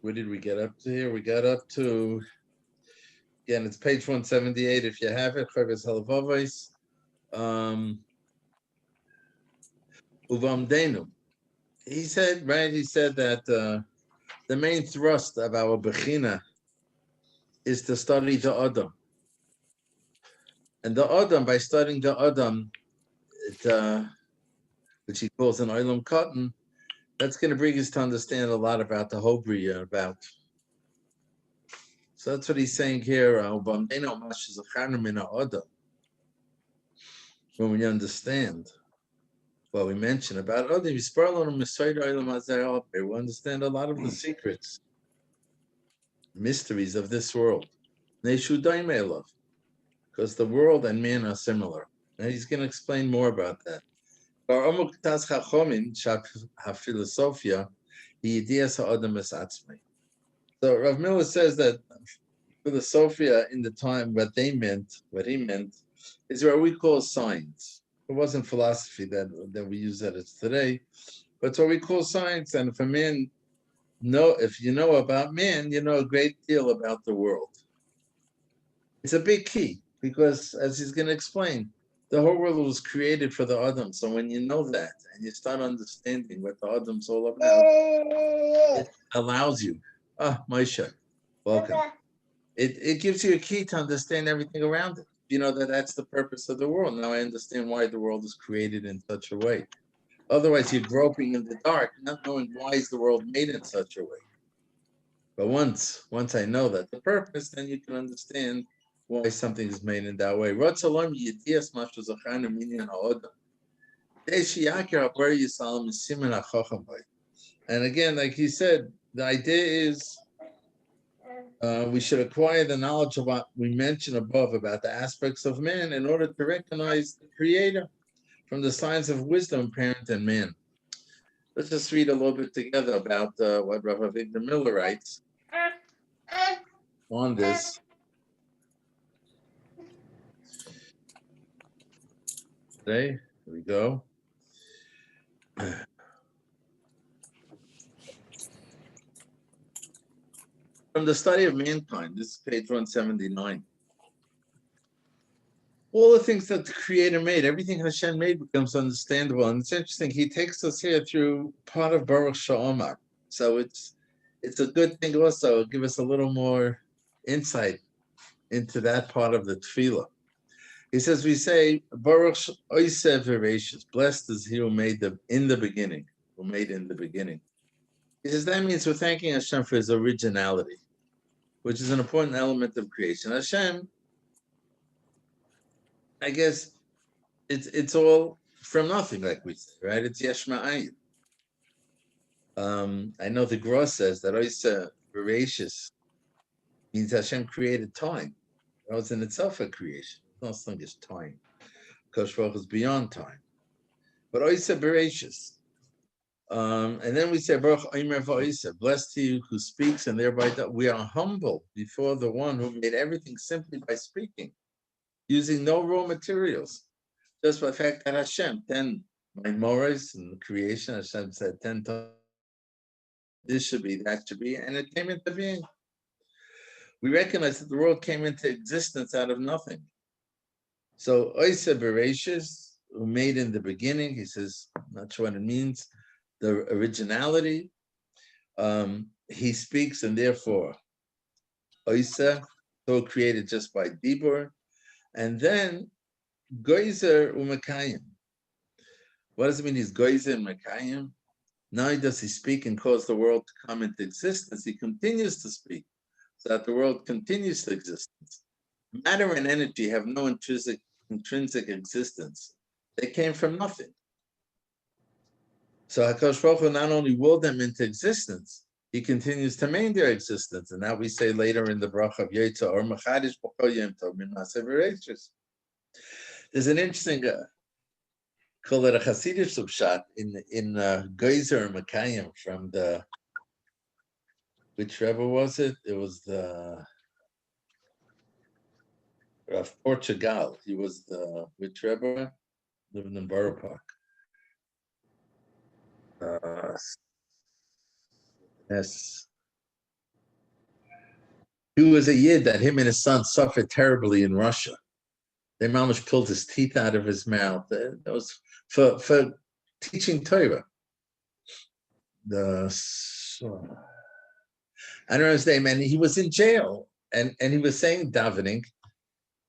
Where did we get up to here? We got up to, again, it's page 178 if you have it, Chovos Halevavos. Uvamdenu. He said, right? He said that the main thrust of our Bechina is to study the Adam. And the Adam, by studying the Adam, which he calls an Olam Cotton, that's going to bring us to understand a lot about the whole Bria, about. So that's what he's saying here. When we understand what we mentioned about Adam, we understand a lot of the secrets, mysteries of this world. Because the world and man are similar. And he's going to explain more about that. So Rav Miller says that philosophia in the time, what he meant, is what we call science. It wasn't philosophy that we use that as today, but it's what we call science. And if a man if you know about man, you know a great deal about the world. It's a big key because, as he's going to explain, the whole world was created for the Adam. So when you know that and you start understanding what the Adam's all about, it allows you. Moshe, welcome. It gives you a key to understand everything around it. You know that's the purpose of the world. Now I understand why the world is created in such a way. Otherwise, you're groping in the dark, not knowing why is the world made in such a way. But once I know that the purpose, then you can understand why something is made in that way. And again, like he said, the idea is we should acquire the knowledge of what we mentioned above about the aspects of man in order to recognize the Creator from the signs of wisdom inherent in man. Let's just read a little bit together about what Rabbi Victor Miller writes on this. Okay, here we go. From the study of mankind, this is page 179. All the things that the Creator made, everything Hashem made becomes understandable. And it's interesting, he takes us here through part of Baruch Sha'omar. So it's a good thing also, give us a little more insight into that part of the tefillah. He says, we say, Baruch Oisev Veracious, blessed is he who made them in the beginning, who made in the beginning. He says, that means we're thanking Hashem for his originality, which is an important element of creation. Hashem, I guess, it's all from nothing, like we say, right? It's Yesh Ma'ayin. I know the Gross says that Oisev Veracious means Hashem created time. That was in itself a creation. No such thing as time. Kosh Baruch is beyond time. But Oiseh Bereshis. And then we say, Baruch Omer V'Oiseh, blessed he who speaks, and thereby we are humble before the one who made everything simply by speaking, using no raw materials. Just by the fact that Hashem, 10 Maimores in the creation, Hashem said 10 times, this should be, that should be, and it came into being. We recognize that the world came into existence out of nothing. So Oiseh Bereshis, who made in the beginning, he says, not sure what it means, the originality. He speaks, and therefore Oiseh, so created just by Dibur. And then Goizer Umekayim. What does it mean he's Goizer and Mekayim? Not only does he speak and cause the world to come into existence, he continues to speak so that the world continues to exist. Matter and energy have no intrinsic existence. They came from nothing. So HaKadosh Baruch Hu not only willed them into existence, he continues to maintain their existence. And that we say later in the bracha of Yetza or Machadish B'Kol Yom Tov Min Maaseh V'Reishis. There's an interesting call it a Hasidic subshat in Geyser and Makayim from the, which Rebbe was it? It was the of Portugal. He was the which Rebbe lived in Borough Park. Yes. He was a yid that him and his son suffered terribly in Russia. They mamish pulled his teeth out of his mouth. That was for teaching Torah. I don't know his name, and he was in jail, and he was saying davening,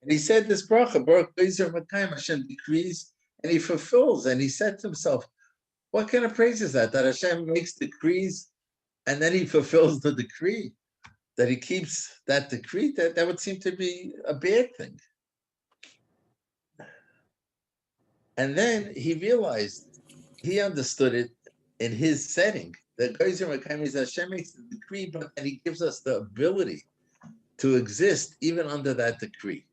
and he said this bracha, Baruch Bezer Makayim, Hashem decrees, and he fulfills, and he said to himself, what kind of praise is that Hashem makes decrees, and then he fulfills the decree, that he keeps that decree? That would seem to be a bad thing. And then he realized, he understood it in his setting, that Geyser Makayim is Hashem makes the decree, but then he gives us the ability to exist even under that decree.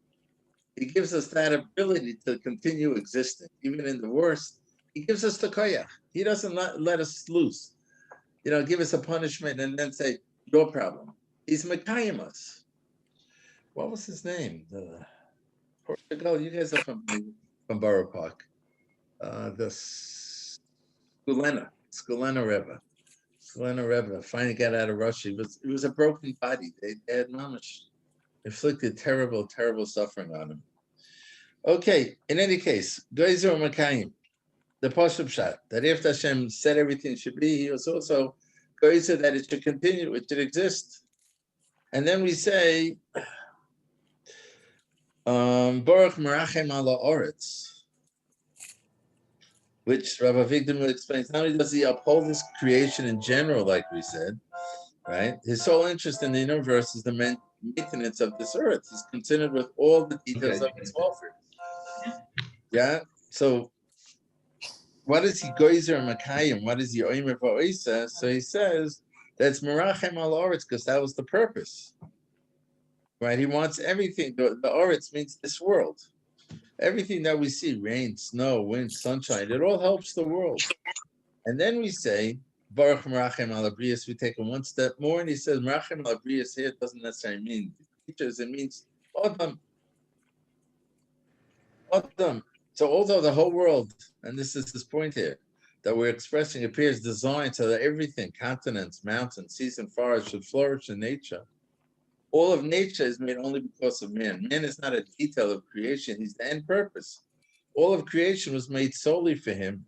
He gives us that ability to continue existing, even in the worst. He gives us the koyach. He doesn't let us loose, give us a punishment and then say, your problem. He's Makayim us. What was his name? Portugal, you guys are from Borough Park. The Skulena Rebbe. Skulena Rebbe finally got out of Russia. It was a broken body. They had mamish inflicted terrible, terrible suffering on him. Okay, in any case, Geyser Makayim, the Pashup Pshat, that after Hashem said everything should be, he was also Geyser that it should continue, it should exist. And then we say, Baruch Merachem ala Oretz, which Rabbi Vigdam explains. Not only does he uphold his creation in general, like we said, right? His sole interest in the universe is the maintenance of this earth. He's concerned with all the details of its welfare. Yeah. So, what is he Geyser Makayim? What is he Oimer Va'oisa? So he says that's Merachem al Oretz because that was the purpose, right? He wants everything. The Oretz means this world. Everything that we see, rain, snow, wind, sunshine, it all helps the world. And then we say, Baruch Merachem al Abrius, we take it one step more, and he says, Merachem al Abrius here doesn't necessarily mean creatures, it means Adam. Adam. So although the whole world, and this is this point here, that we're expressing appears designed so that everything, continents, mountains, seas, and forests should flourish in nature, all of nature is made only because of man. Man is not a detail of creation. He's the end purpose. All of creation was made solely for him.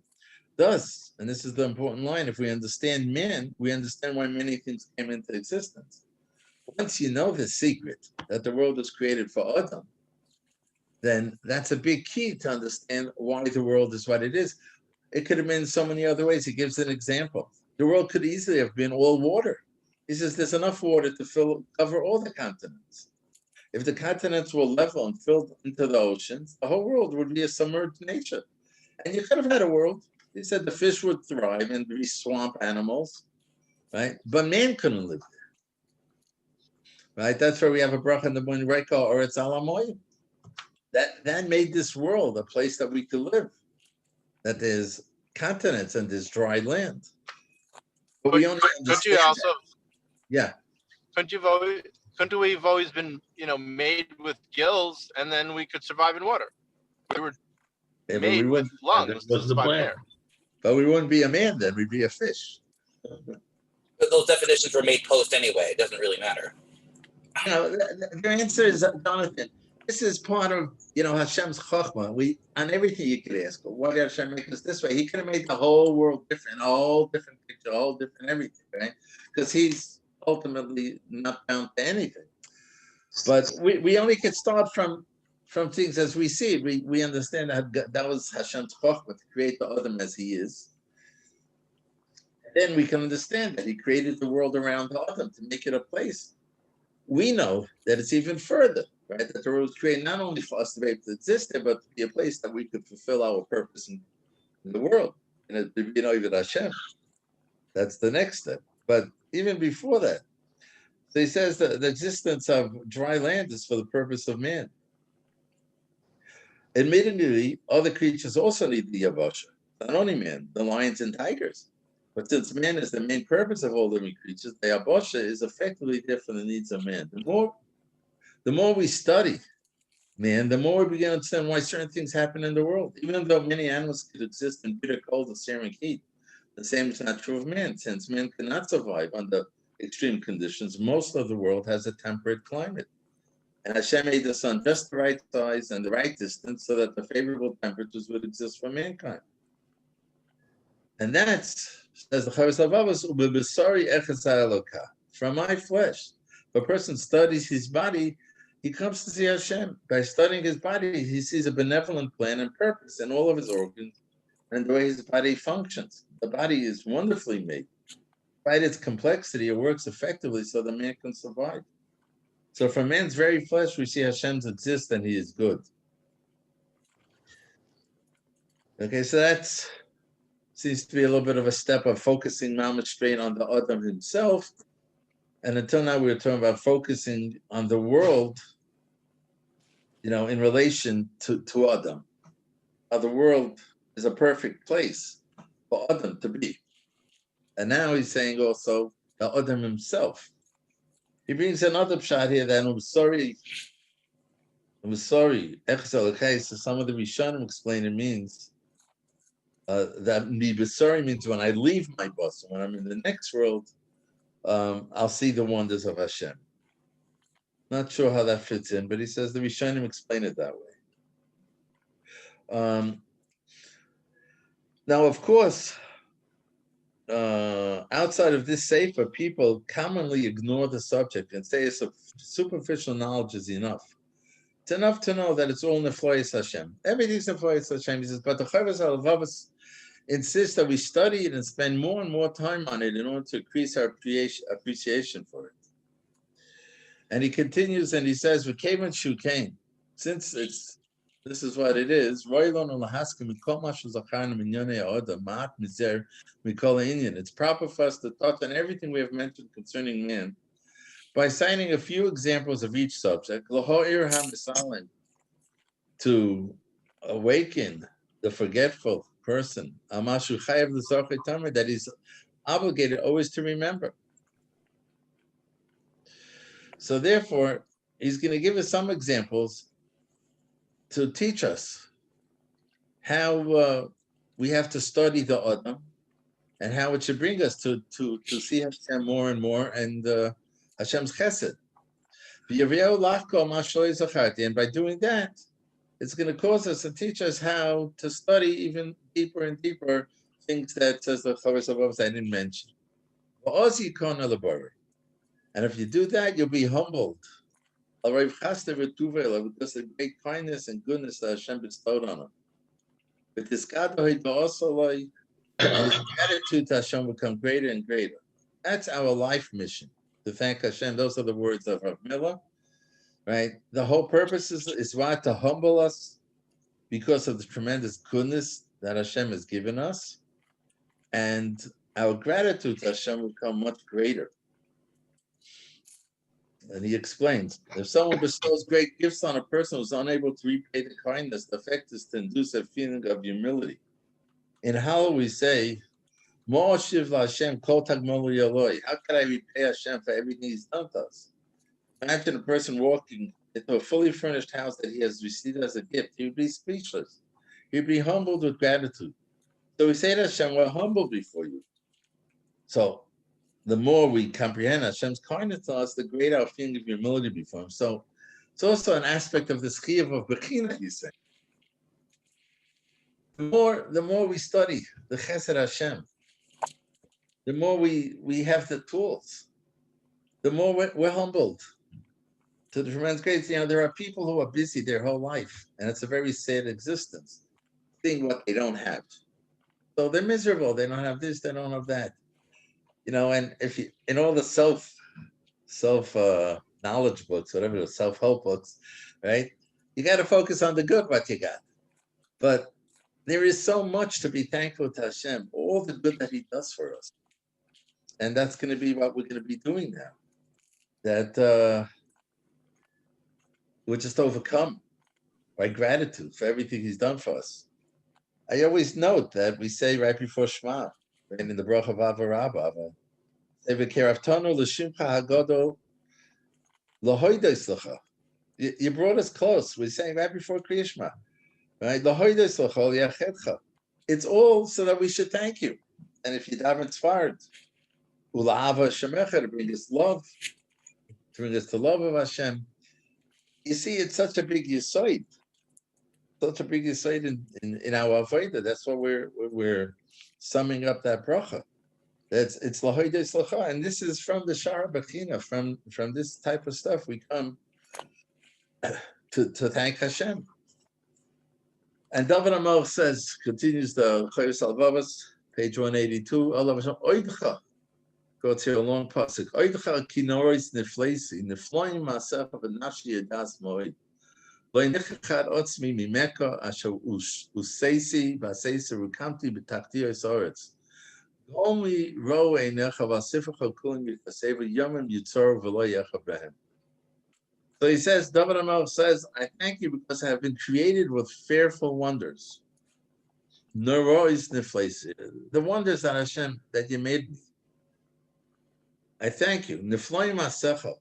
Thus, and this is the important line, if we understand man, we understand why many things came into existence. Once you know the secret that the world was created for Adam, then that's a big key to understand why the world is what it is. It could have been so many other ways. He gives an example. The world could easily have been all water. He says there's enough water to cover all the continents. If the continents were level and filled into the oceans, the whole world would be a submerged nature. And you could have had a world. He said the fish would thrive and be swamp animals, right? But man couldn't live there, right? That's where we have a bracha in the morning, Reika Oretz Alamoyim. That made this world a place that we could live, that there's continents and there's dry land. But we only understand that. Yeah. Couldn't we have always been, made with gills, and then we could survive in water? We were made with lungs to survive in air. But we wouldn't be a man then; we'd be a fish. But those definitions were made post anyway. It doesn't really matter. The answer is, Jonathan, this is part of Hashem's chachma. On everything you could ask, why did Hashem make us this way? He could have made the whole world different, a whole different picture, a whole different everything, right? Because he's ultimately not bound to anything. But we only can start from things as we see it. We understand that was Hashem's chachma to create the Adam as he is. And then we can understand that he created the world around the Adam to make it a place. We know that it's even further, right? That the world was created not only for us to be able to exist there, but to be a place that we could fulfill our purpose in the world. And even Hashem. That's the next step. But even before that, so he says that the existence of dry land is for the purpose of man. Admittedly, other creatures also need the yavasha. Not only man, the lions and tigers. But since man is the main purpose of all living creatures, the yavasha is effectively there for the needs of man. The more we study man, the more we begin to understand why certain things happen in the world. Even though many animals could exist in bitter cold and searing heat, the same is not true of man, since man cannot survive under extreme conditions, most of the world has a temperate climate. And Hashem made the sun just the right size and the right distance so that the favorable temperatures would exist for mankind. And that's, says the Halevavos, from my flesh. If a person studies his body, he comes to see Hashem. By studying his body, he sees a benevolent plan and purpose in all of his organs and the way his body functions. The body is wonderfully made. Despite its complexity, it works effectively so the man can survive. So from man's very flesh, we see Hashem's exist and he is good. Okay, so that seems to be a little bit of a step of focusing mamash straight on the Adam himself. And until now, we were talking about focusing on the world, in relation to Adam. How the world is a perfect place for Adam to be. And now he's saying also the Adam himself. He brings another pshat here that I'm sorry. So some of the Rishonim explain it means that mi b'sari means when I leave my boss, when I'm in the next world, I'll see the wonders of Hashem. Not sure how that fits in, but he says the Rishonim explain it that way. Now, of course, outside of this sefer, people commonly ignore the subject and say superficial knowledge is enough. It's enough to know that it's all nefloyes Hashem. Everything's nefloyes Hashem. He says, but the Chovos Halevavos insist that we study it and spend more and more time on it in order to increase our appreciation for it. And he continues and he says, "V'kevan shukain, since this is what it is. It's proper for us to touch on everything we have mentioned concerning man by citing a few examples of each subject, to awaken the forgetful person, that is obligated always to remember. So therefore, he's going to give us some examples to teach us how we have to study the Adam and how it should bring us to see Hashem more and more and Hashem's chesed. And by doing that, it's going to cause us to teach us how to study even deeper and deeper things that, says the Chovos Halevavos, I didn't mention. And if you do that, you'll be humbled. Because of the great kindness and goodness that Hashem bestowed on him. With this and his gratitude to Hashem will become greater and greater. That's our life mission, to thank Hashem. Those are the words of Rav Miller, right? The whole purpose is what? To humble us because of the tremendous goodness that Hashem has given us. And our gratitude to Hashem will become much greater. And he explains, if someone bestows great gifts on a person who's unable to repay the kindness, the effect is to induce a feeling of humility. In Hallel we say, how could I repay Hashem for everything he's done to us? Imagine a person walking into a fully furnished house that he has received as a gift. He would be speechless. He'd be humbled with gratitude. So we say to Hashem, we're humble before you. So the more we comprehend Hashem's kindness to us, the greater our feeling of humility before him. So it's also an aspect of the chiyuv of Bechina, he's saying. The more we study the Chesed Hashem, the more we have the tools, the more we're humbled to the tremendous grace. There are people who are busy their whole life, and it's a very sad existence, seeing what they don't have. So they're miserable. They don't have this, they don't have that. And if you, in all the self knowledge books, whatever the self-help books, right? You got to focus on the good, what you got. But there is so much to be thankful to Hashem, all the good that he does for us. And that's going to be what we're going to be doing now. That we're just overcome by gratitude for everything he's done for us. I always note that we say right before Shema, and in the bracha of Avarabba, you brought us close. We're saying right before Kriyashma, right? It's all so that we should thank you. And if you daven tzfard, Ula'ava Shemecha, to bring us love, to bring us the love of Hashem. You see, it's such a big yisoid, in our avodah. That's what we're summing up that bracha. It's lahoydei slacha, and this is from the Shara Bechina, from this type of stuff. We come to thank Hashem. And David Amor says, continues the Chovos Halevavos, page 182. Allah Hashem oidcha. Go to a long pasuk. Oidcha kinoris neflesi nefloim masach v'nashi yadas moed. Lo nichachad otzmi mimeka asher useisi v'aseisi rukamti b'takti oretz. Only ro einecha v'asifach kulim yikasev yomim yitzor v'lo yecha behem. So he says, David Amor says, I thank you because I have been created with fearful wonders. Nerois neflesi, the wonders that Hashem, that you made me. I thank you. Nefloim asecha,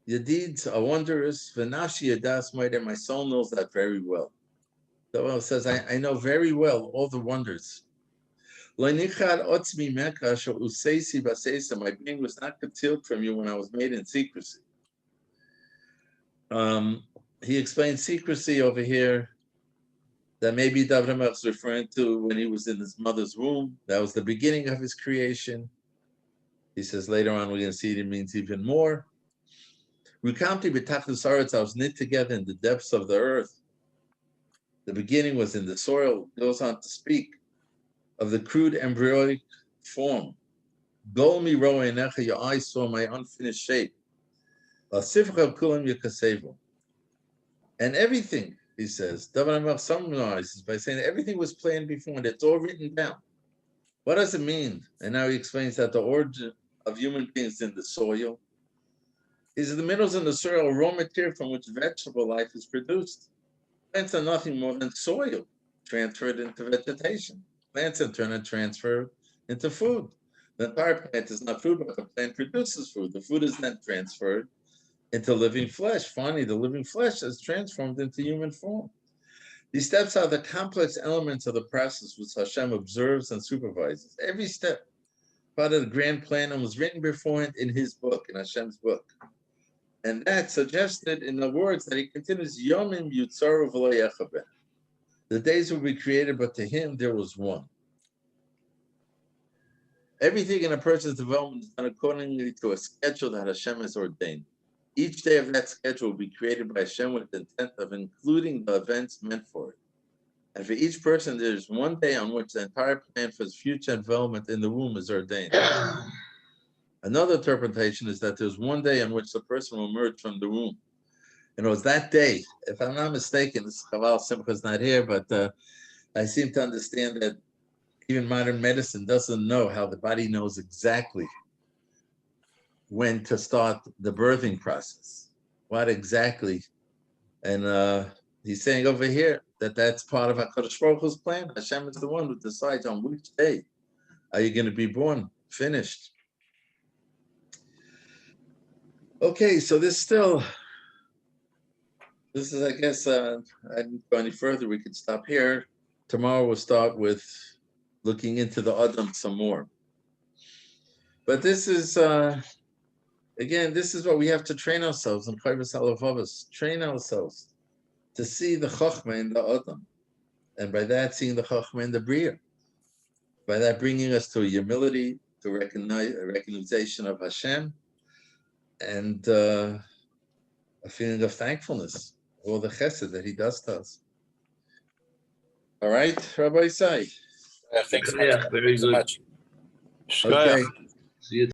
your deeds are wondrous. V'nashi yadas moed, my soul knows that very well. David Amor says, I know very well all the wonders. Lo nichad otzmi meka asher useisi b'aseisa, my being was not concealed from you when I was made in secrecy. He explains secrecy over here that maybe David Amor is referring to when he was in his mother's womb. That was the beginning of his creation. He says later on we're going to see it means even more. Rukamti b'tachlis haaretz, I was knit together in the depths of the earth. The beginning was in the soil. It goes on to speak of the crude embryonic form. Gol mi ro einecha, your eyes saw my unfinished shape. And everything, he says, David Amor summarizes by saying everything was planned before and it's all written down. What does it mean? And now he explains that the origin of human beings in the soil is the minerals in the soil, raw material from which vegetable life is produced. Plants are nothing more than soil transferred into vegetation. Plants in turn are transferred into food. The entire plant is not food, but the plant produces food. The food is then transferred into living flesh. Finally, the living flesh is transformed into human form. These steps are the complex elements of the process which Hashem observes and supervises. Every step, part of the grand plan, and was written beforehand in his book, in Hashem's book. And that suggested in the words that he continues, Yomim Yutzaru v'lo yecha behem. The days will be created, but to him there was one. Everything in a person's development is done accordingly to a schedule that Hashem has ordained. Each day of that schedule will be created by Hashem with the intent of including the events meant for it. And for each person, there is one day on which the entire plan for his future development in the womb is ordained. Another interpretation is that there's one day on which the person will emerge from the womb. And it was that day, if I'm not mistaken, this Chaval Simcha is not here, but I seem to understand that even modern medicine doesn't know how the body knows exactly when to start the birthing process. What exactly? And he's saying over here that that's part of HaKadosh Baruch Hu's plan. Hashem is the one who decides on which day are you going to be born, finished. Okay, so this is, I guess, I didn't go any further. We could stop here. Tomorrow we'll start with looking into the Adam some more. But this is, again, this is what we have to train ourselves in Chovos Halevavos. Train ourselves to see the Chochmah in the Adam. And by that, seeing the Chochmah in the Bria. By that, bringing us to humility, to recognition of Hashem, and a feeling of thankfulness, all the chesed that he does to us. All right, Rabbi Isai. Thanks so much. Very good. So much. Okay. See you.